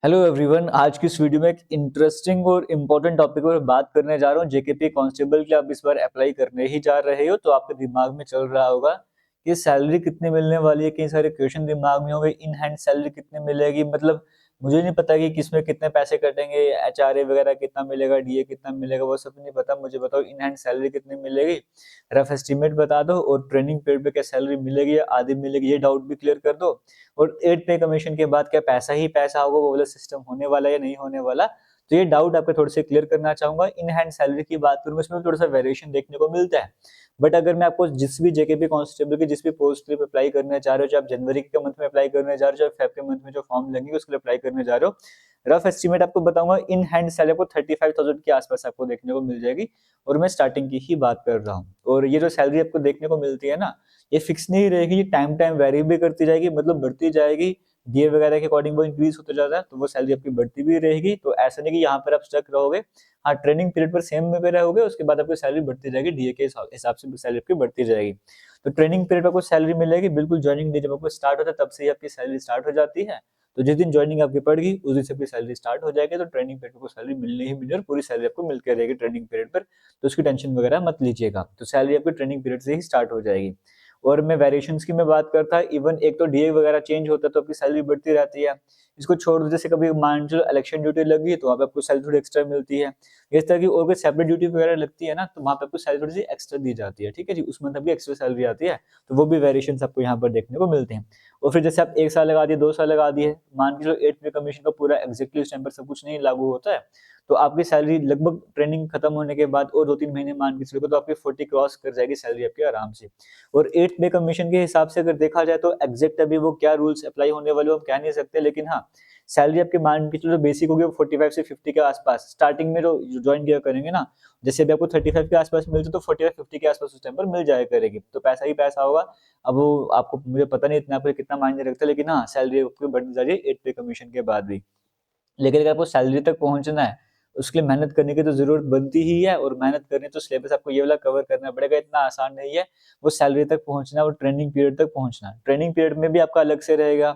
Hello everyone, आज की इस वीडियो में एक इंटरेस्टिंग और इम्पोर्टेंट टॉपिक पर बात करने जा रहा हूँ। जेकेपी कांस्टेबल के लिए आप इस बार अप्लाई करने ही जा रहे हो तो आपके दिमाग में चल रहा होगा कि सैलरी कितनी मिलने वाली है। कई सारे क्वेश्चन दिमाग में होंगे, इन हैंड सैलरी कितनी मिलेगी, मतलब मुझे नहीं पता कि किसमें कितने पैसे कटेंगे, एचआरए वगैरह कितना मिलेगा, डीए कितना मिलेगा, वो सब नहीं पता। मुझे बताओ इन हैंड सैलरी कितनी मिलेगी, रफ एस्टिमेट बता दो, और ट्रेनिंग पीरियड पे क्या सैलरी मिलेगी या आधी मिलेगी, ये डाउट भी क्लियर कर दो। और 8 पे कमीशन के बाद क्या पैसा ही पैसा होगा, वो वाला सिस्टम होने वाला या नहीं होने वाला, तो ये डाउट आपके थोड़े से क्लियर करना चाहूंगा। इन हैंड सैलरी की बात करूँ, इसमें थोड़ा सा वेरिएशन देखने को मिलता है। बट अगर मैं आपको जिस भी जेकेपी कांस्टेबल की जिस भी पोस्ट के लिए अप्लाई करने जा रहे हो, चाहे आप जनवरी के मंथ में अप्लाई करने जा रहे हो, चाहे फेब के मंथ में जो फॉर्म लगेंगे उसके लिए अप्लाई करने जा रहे हो, रफ एस्टिमेट आपको बताऊंगा। इन हैंड सैलरी आपको 35,000 के आसपास आपको देखने को मिल जाएगी, और मैं स्टार्टिंग की ही बात कर रहा हूँ। और ये जो सैलरी आपको देखने को मिलती है ना, ये फिक्स नहीं रहेगी, ये टाइम टाइम वेरी भी करती जाएगी, मतलब बढ़ती जाएगी। डीए वगैरह के अकॉर्डिंग वो इंक्रीज होता जाता है, तो वो सैलरी आपकी बढ़ती भी रहेगी। तो ऐसा नहीं कि यहाँ पर आप स्टक रहोगे। हाँ, ट्रेनिंग पीरियड पर सेम में रहोगे, उसके बाद आपकी सैलरी बढ़ती जाएगी, डीए के हिसाब से सैलरी आपकी बढ़ती जाएगी। तो ट्रेनिंग पीरियड पर आपको सैलरी मिलेगी, बिल्कुल ज्वाइनिंग डे जब आपको स्टार्ट होता है तब से ही आपकी सैलरी स्टार्ट हो जाती है। तो जिस दिन ज्वाइनिंग आपकी पड़ेगी उस दिन से आपकी सैलरी स्टार्ट हो जाएगी। तो ट्रेनिंग पीरियड को सैलरी मिलनी ही मिलनी, और पूरी सैलरी आपको मिलकर रहेगी ट्रेनिंग पीरियड पर। तो उसकी टेंशन वगैरह मत लीजिएगा, तो सैलरी आपकी ट्रेनिंग पीरियड से ही स्टार्ट हो जाएगी। और मैं वेरिएशंस की मैं बात करता, इवन एक तो डीए वगैरह चेंज होता है तो आपकी सैलरी बढ़ती रहती है। इसको छोड़ दो, जैसे कभी मान चलो इलेक्शन ड्यूटी लगी तो वहाँ पे आपको सैलरी थोड़ी एक्स्ट्रा मिलती है। इस तरह की और कोई सेपरेट ड्यूटी वगैरह लगती है ना, तो वहाँ पे आपको सैलरी थोड़ी सी एक्स्ट्रा दी जाती है। ठीक है जी, उसमें तब भी एक्स्ट्रा सैलरी आती है। तो वो भी वेरिएशन आपको यहाँ पर देखने को मिलते हैं। और फिर जैसे आप 1 साल लगा दिए, 2 साल लगा दिए, मान के चलो 8 पे कमीशन का पूरा एग्जैक्टली उस टाइम पर सब कुछ नहीं लागू होता है, तो आपकी सैलरी लगभग ट्रेनिंग खत्म होने के बाद और 2-3 महीने मान के चलो तो आपकी 40 क्रॉस कर जाएगी सैलरी आपकी आराम से। और 8 पे कमीशन के हिसाब से अगर देखा जाए तो एग्जैक्ट अभी वो क्या रूल्स अप्लाई होने वाले हम कह नहीं सकते, लेकिन हाँ, सैलरी आपके मान के चलो बेसिक होगी 45 से 50 के आसपास स्टार्टिंग में जो ज्वाइन किया करेंगे ना। जैसे अभी आपको 35 के आसपास मिलते तो 45-50 के आसपास उस टाइम पर मिल जाया करेगी, तो पैसा ही पैसा होगा। अब वो आपको, मुझे पता नहीं इतना आपको कितना मायने रखता है, लेकिन हाँ, सैलरी आपकी बढ़ती जा रही है 8 पे कमीशन के बाद भी। लेकिन अगर आपको सैलरी तक पहुंचना है, उसके लिए मेहनत करने की तो जरूरत बनती ही है, और मेहनत करनी तो सिलेबस आपको ये वाला कवर करना पड़ेगा, इतना आसान नहीं है वो सैलरी तक पहुंचना और ट्रेनिंग पीरियड तक पहुंचना। ट्रेनिंग पीरियड में भी आपका अलग से रहेगा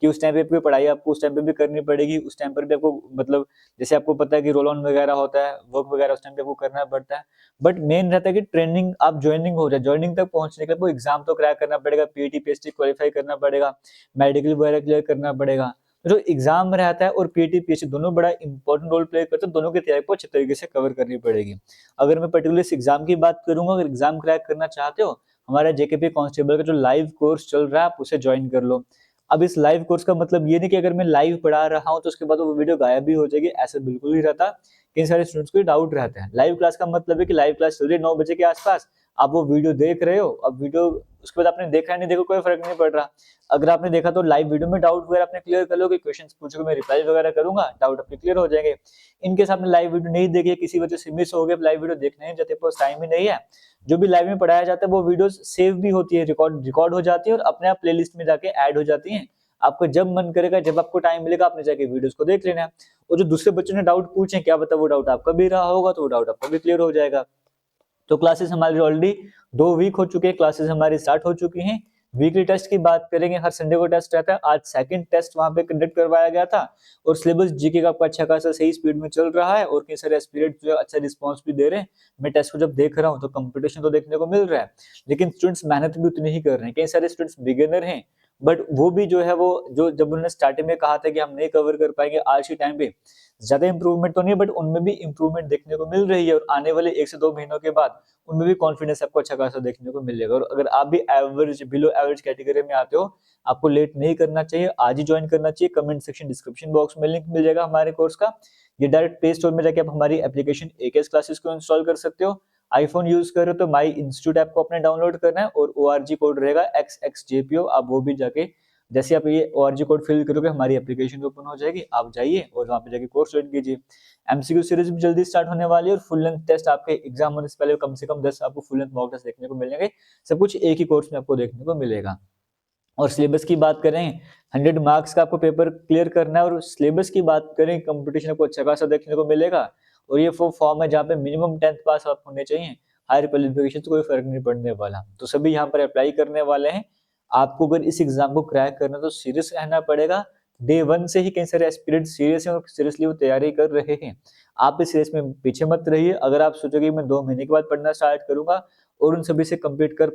कि उस टाइम पे आपकी पढ़ाई आपको उस टाइम पे भी करनी पड़ेगी, उस टाइम पर भी आपको, मतलब जैसे आपको पता है कि रोल ऑन वगैरह होता है, वर्क वगैरह उस टाइम पे आपको करना पड़ता है। बट मेन रहता है कि ट्रेनिंग आप ज्वाइनिंग हो जाए, ज्वाइनिंग तक पहुंचने के लिए आपको एग्जाम तो क्रैक करना पड़ेगा, पीटी पीएचडी क्वालिफाई करना पड़ेगा, मेडिकल वगैरह क्लियर करना पड़ेगा। जो एग्जाम रहता है और पीटी पीएचडी दोनों बड़ा इंपॉर्टेंट रोल प्ले करते हैं, दोनों की तैयारी को अच्छे तरीके से कवर करनी पड़ेगी। अगर मैं पर्टिकुलर इस एग्जाम की बात करूंगा, अगर एग्जाम क्रैक करना चाहते हो, हमारा जेकेपी कांस्टेबल का जो लाइव कोर्स चल रहा है आप उसे ज्वाइन कर लो। अब इस लाइव कोर्स का मतलब ये नहीं कि अगर मैं लाइव पढ़ा रहा हूँ तो उसके बाद वो वीडियो गायब भी हो जाएगी, ऐसा बिल्कुल नहीं रहता। कई सारे स्टूडेंट्स को डाउट रहता है। लाइव क्लास का मतलब है कि लाइव क्लास चल रही है 9 बजे के आसपास, आप वो वीडियो देख रहे हो, अब वीडियो उसके बाद आपने देखा नहीं देखो कोई फर्क नहीं पड़ रहा। अगर आपने देखा तो लाइव वीडियो में डाउट वगैरह आपने क्लियर कर लो, कि क्वेश्चंस पूछोगे मैं रिप्लाई वगैरह करूंगा, डाउट आपके क्लियर हो जाएंगे। इनकेस आपने लाइव वीडियो नहीं देखी, किसी वजह से मिस हो गए, लाइव वीडियो देखने नहीं जाते, पास टाइम ही नहीं है, जो भी लाइव में पढ़ाया जाता है वो वीडियोस सेव भी होती है, रिकॉर्ड हो जाती है और अपने आप प्लेलिस्ट में जाके ऐड हो जाती है। आपको जब मन करेगा, जब आपको टाइम मिलेगा, आपने जाके वीडियोस को देख लेना है। और जो दूसरे बच्चों ने डाउट पूछे, क्या पता वो डाउट आपका भी रहा होगा, तो वो डाउट आपका भी क्लियर हो जाएगा। तो क्लासेस हमारी ऑलरेडी 2 वीक हो चुके हैं, क्लासेस हमारी स्टार्ट हो चुकी हैं। वीकली टेस्ट की बात करेंगे, हर संडे को टेस्ट रहता है। आज सेकंड टेस्ट वहां पे कंडक्ट करवाया गया था, और सिलेबस जीके का आपका अच्छा खासा सही स्पीड में चल रहा है, और कई सारे एस्पिरेंट्स जो अच्छा रिस्पांस भी दे रहे हैं। मैं टेस्ट को जब देख रहा हूँ तो कंपटीशन तो देखने को मिल रहा है, लेकिन स्टूडेंट्स मेहनत भी उतनी ही कर रहे हैं। कई सारे स्टूडेंट्स बिगिनर हैं, बट वो भी जो है वो, जो जब उन्होंने स्टार्टिंग में कहा था कि हम नहीं कवर कर पाएंगे, आज के टाइम पे ज्यादा इंप्रूवमेंट तो नहीं, बट उनमें भी इंप्रूवमेंट देखने को मिल रही है। और आने वाले 1 से 2 महीनों के बाद उनमें भी कॉन्फिडेंस आपको अच्छा खासा देखने को मिलेगा। और अगर आप भी एवरेज, बिलो एवरेज कैटेगरी में आते हो, आपको लेट नहीं करना चाहिए, आज ही ज्वाइन करना चाहिए। कमेंट सेक्शन डिस्क्रिप्शन बॉक्स में लिंक मिल जाएगा हमारे कोर्स का। ये डायरेक्ट प्ले स्टोर में जाके आप हमारी एप्लीकेशन एकेएस क्लासेस को इंस्टॉल कर सकते हो। आईफोन यूज कर रहे हो तो माई इंस्टीट्यूट ऐप को अपने डाउनलोड करना है, और ओआरजी कोड रहेगा XXJPO, आप वो भी जाके, जैसे आप ये ओआरजी कोड फिल करोगे हमारी एप्लीकेशन ओपन हो जाएगी, आप जाइए और वहां पे जाके कोर्स ज्वाइन कीजिए। एमसीक्यू सीरीज भी जल्दी स्टार्ट होने वाली है, और फुल लेंथ टेस्ट आपके एग्जाम होने से पहले कम से कम 10 आपको फुल लेंथ मॉक टेस्ट देखने को मिलेंगे। सब कुछ एक ही कोर्स में आपको देखने को मिलेगा। और सिलेबस की बात करें, 100 मार्क्स का आपको पेपर क्लियर करना है। और सिलेबस की बात करें, कंपटीशन आपको अच्छा खासा देखने को मिलेगा। और ये वो फॉर्म है जहाँ पे मिनिमम 10th पास आप होने चाहिए, हायर क्वालिफिकेशन से कोई फर्क नहीं पड़ने वाला। तो सभी यहाँ पर अप्लाई करने वाले हैं। आपको अगर इस एग्जाम को क्रैक करना तो सीरियस रहना पड़ेगा, डे 1 से ही कई सारे एस्पिरेंट सीरियस हैं और सीरियसली वो तैयारी कर रहे हैं। आप इस रेस में पीछे मत रहिए। अगर आप सोचोगे मैं 2 महीने के बाद पढ़ना स्टार्ट करूँगा और उन सभी से कम्पीट कर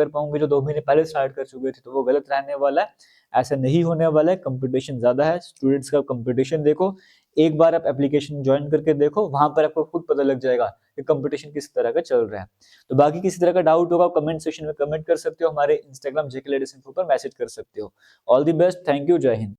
पाऊँगे जो 2 महीने पहले स्टार्ट कर चुके थे, तो वो गलत रहने वाला है। ऐसा नहीं होने वाला है, कॉम्पिटिशन ज़्यादा है, स्टूडेंट्स का कॉम्पिटिशन देखो। एक बार आप एप्लीकेशन जॉइन करके देखो, वहाँ पर आपको खुद पता लग जाएगा कि कॉम्पिटिशन किस तरह का चल रहा है। तो बाकी किसी तरह का डाउट होगा कमेंट सेक्शन में कमेंट कर सकते हो, हमारे इंस्टाग्राम जेके लेडीज इन्फो पर मैसेज कर सकते हो। All the best, thank you, जय हिंद।